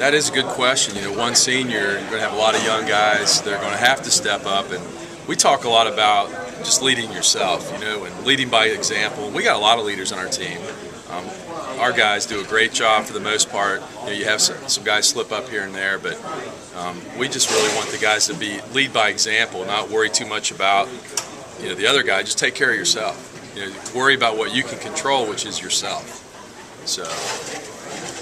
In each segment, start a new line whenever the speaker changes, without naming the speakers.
That is a good question. One senior, you're going to have a lot of young guys that are going to have to step up, and we talk a lot about just leading yourself, and leading by example. We got a lot of leaders on our team. Our guys do a great job for the most part. You have some guys slip up here and there, but we just really want the guys to lead by example, not worry too much about the other guy. Just take care of yourself. Worry about what you can control, which is yourself. So,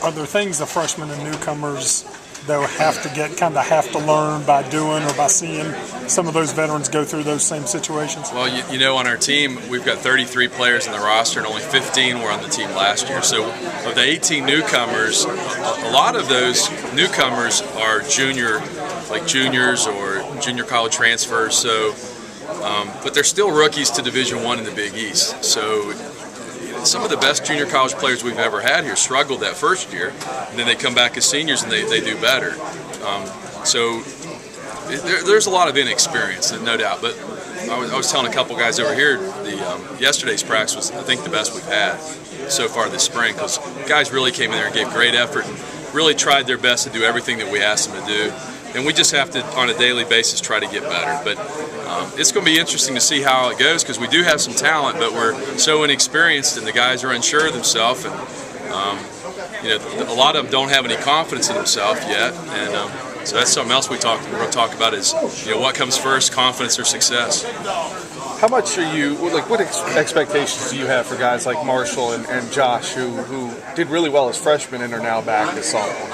are there things the freshmen and newcomers they'll have to learn by doing or by seeing some of those veterans go through those same situations?
Well, on our team, we've got 33 players in the roster, and only 15 were on the team last year. So of the 18 newcomers, a lot of those newcomers are juniors or junior college transfers. So, but they're still rookies to Division I in the Big East. So some of the best junior college players we've ever had here struggled that first year, and then they come back as seniors and they do better. So there's a lot of inexperience, no doubt. But I was telling a couple guys over here, yesterday's practice was, I think, the best we've had so far this spring, because guys really came in there and gave great effort and really tried their best to do everything that we asked them to do. And we just have to, on a daily basis, try to get better. But it's going to be interesting to see how it goes, because we do have some talent, but we're so inexperienced, and the guys are unsure of themselves, and a lot of them don't have any confidence in themselves yet. And so that's something else we're going to talk about is what comes first, confidence or success.
How much are you, what expectations do you have for guys like Marshall and Josh, who did really well as freshmen and are now back as sophomores?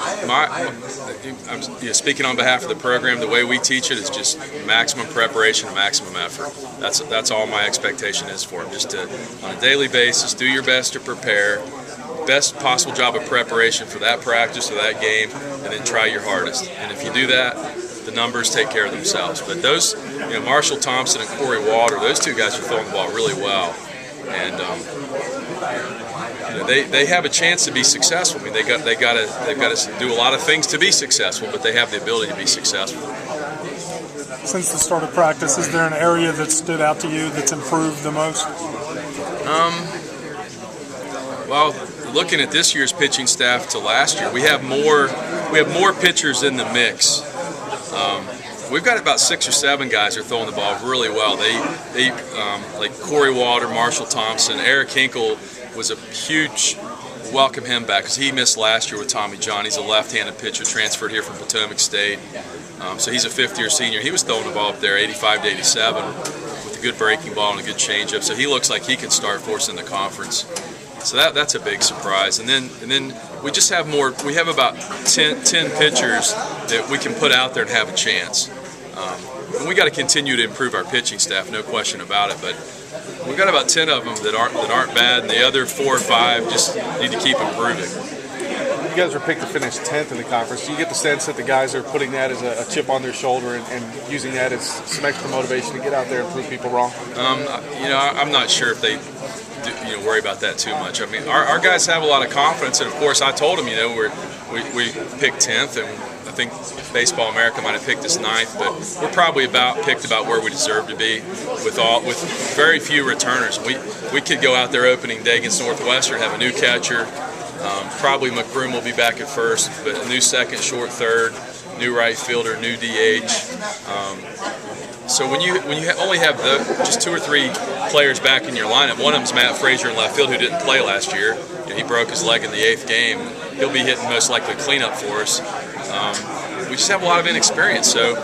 I'm speaking on behalf of the program. The way we teach it is just maximum preparation and maximum effort. That's all my expectation is for them. Just to, on a daily basis, do your best to prepare, best possible job of preparation for that practice or that game, and then try your hardest. And if you do that, the numbers take care of themselves. But those, Marshall Thompson and Corey Walter, those two guys are throwing the ball really well, and they have a chance to be successful. I mean, they've got to do a lot of things to be successful, but they have the ability to be successful.
Since the start of practice, is there an area that stood out to you that's improved the most?
Well, looking at this year's pitching staff to last year, we have more pitchers in the mix. We've got about 6 or 7 guys who are throwing the ball really well. They like Corey Walter, Marshall Thompson, Eric Hinkle was a huge welcome him back, because he missed last year with Tommy John. He's a left-handed pitcher transferred here from Potomac State. So he's a fifth-year senior. He was throwing the ball up there 85 to 87 with a good breaking ball and a good changeup. So he looks like he can start for us in the conference. So that's a big surprise. And then we just have more. We have about 10 pitchers that we can put out there and have a chance. And we got to continue to improve our pitching staff, no question about it. But we've got about 10 of them that aren't bad, and the other 4 or 5 just need to keep improving.
You guys were picked to finish 10th in the conference. Do you get the sense that the guys are putting that as a chip on their shoulder and using that as some extra motivation to get out there and prove people wrong?
I'm not sure if they worry about that too much. I mean, our guys have a lot of confidence, and of course I told them, we picked 10th, and I think Baseball America might have picked us 9th, but we're probably picked about where we deserve to be with very few returners. We could go out there opening day against Northwestern, have a new catcher. Probably McBroom will be back at first, but a new second, short, third, new right fielder, new DH. So when you only have just 2 or 3 players back in your lineup, one of them's Matt Frazier in left field, who didn't play last year. He broke his leg in the 8th game. He'll be hitting most likely cleanup for us. We just have a lot of inexperience, so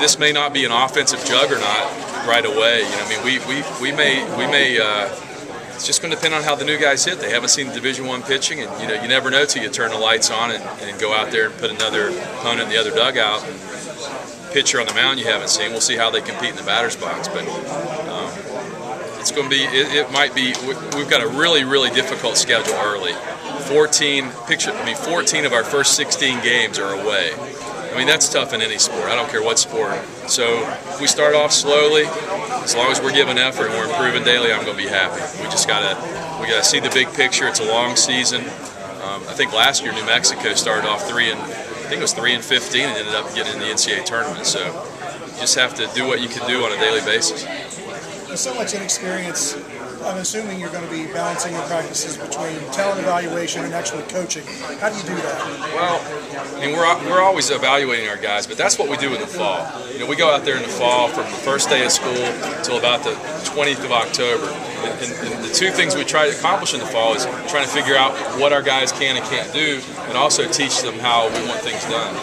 this may not be an offensive juggernaut right away. We may. It's just going to depend on how the new guys hit. They haven't seen Division I pitching, and you never know till you turn the lights on and go out there and put another opponent in the other dugout. And pitcher on the mound you haven't seen. We'll see how they compete in the batter's box, but it's going to be. It might be. We've got a really, really difficult schedule early. 14 of our first 16 games are away. I mean, that's tough in any sport. I don't care what sport. So if we start off slowly, as long as we're giving effort and we're improving daily, I'm going to be happy. We gotta see the big picture. It's a long season. I think last year New Mexico started off 3 and 15 and ended up getting in the NCAA tournament. So you just have to do what you can do on a daily basis.
There's so much inexperience I'm assuming you're going to be balancing your practices between talent evaluation and actually coaching. How do you do that?
Well, I mean, we're always evaluating our guys, but that's what we do in the fall. You know, we go out there in the fall from the first day of school till about the 20th of October. And the two things we try to accomplish in the fall is trying to figure out what our guys can and can't do, and also teach them how we want things done.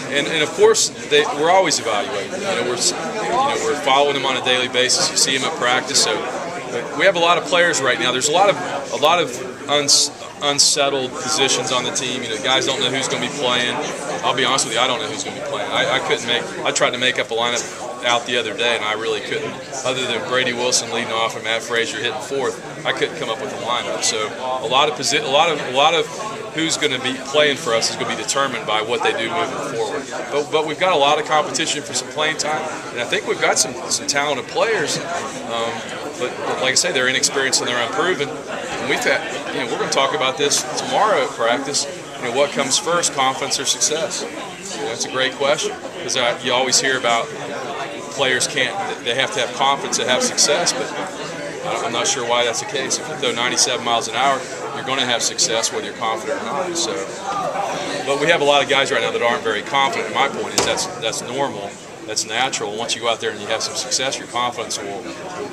And of course, we're always evaluating. We're following them on a daily basis. You see them at practice. So we have a lot of players right now. There's a lot of unsettled positions on the team. You know, guys don't know who's going to be playing. I'll be honest with you, I don't know who's going to be playing. I tried to make up a lineup out the other day, and I really couldn't. Other than Brady Wilson leading off and Matt Frazier hitting fourth, I couldn't come up with a lineup. So a lot of who's going to be playing for us is going to be determined by what they do moving forward. But we've got a lot of competition for some playing time, and I think we've got some talented players. But like I say, they're inexperienced and they're unproven. And we're going to talk about this tomorrow at practice. You know, what comes first, confidence or success? You know, that's a great question, because you always hear about players they have to have confidence to have success, but I'm not sure why that's the case. If you throw 97 miles an hour, you're going to have success whether you're confident or not. So, but we have a lot of guys right now that aren't very confident. My point is that's normal, that's natural. Once you go out there and you have some success, your confidence will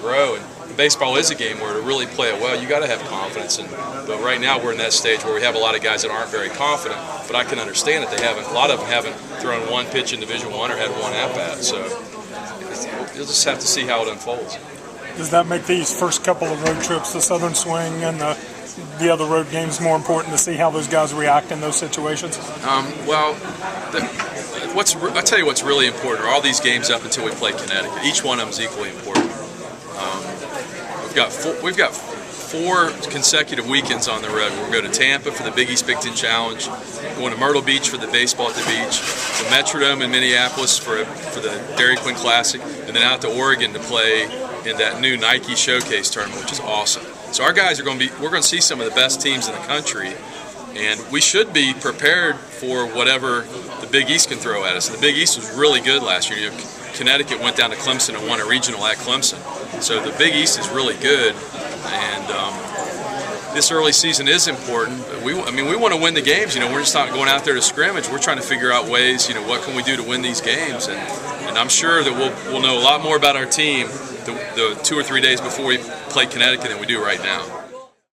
grow. And baseball is a game where to really play it well, you got to have confidence. But right now we're in that stage where we have a lot of guys that aren't very confident. But I can understand that a lot of them haven't thrown one pitch in Division I or had one at bat. So you'll just have to see how it unfolds.
Does that make these first couple of road trips, the Southern Swing and the other road games, more important to see how those guys react in those situations?
I'll tell you what's really important are all these games up until we play Connecticut. Each one of them is equally important. We've got four consecutive weekends on the road. We'll go to Tampa for the Big East Big Ten Challenge, going to Myrtle Beach for the Baseball at the Beach, the Metrodome in Minneapolis for the Dairy Queen Classic, and then out to Oregon to play in that new Nike Showcase tournament, which is awesome. So our guys we're going to see some of the best teams in the country, and we should be prepared for whatever the Big East can throw at us. The Big East was really good last year. You know, Connecticut went down to Clemson and won a regional at Clemson. So the Big East is really good, and this early season is important. But we want to win the games. You know, we're just not going out there to scrimmage. We're trying to figure out ways. You know, what can we do to win these games? And I'm sure that we'll know a lot more about our team the 2 or 3 days before we play Connecticut than we do right now.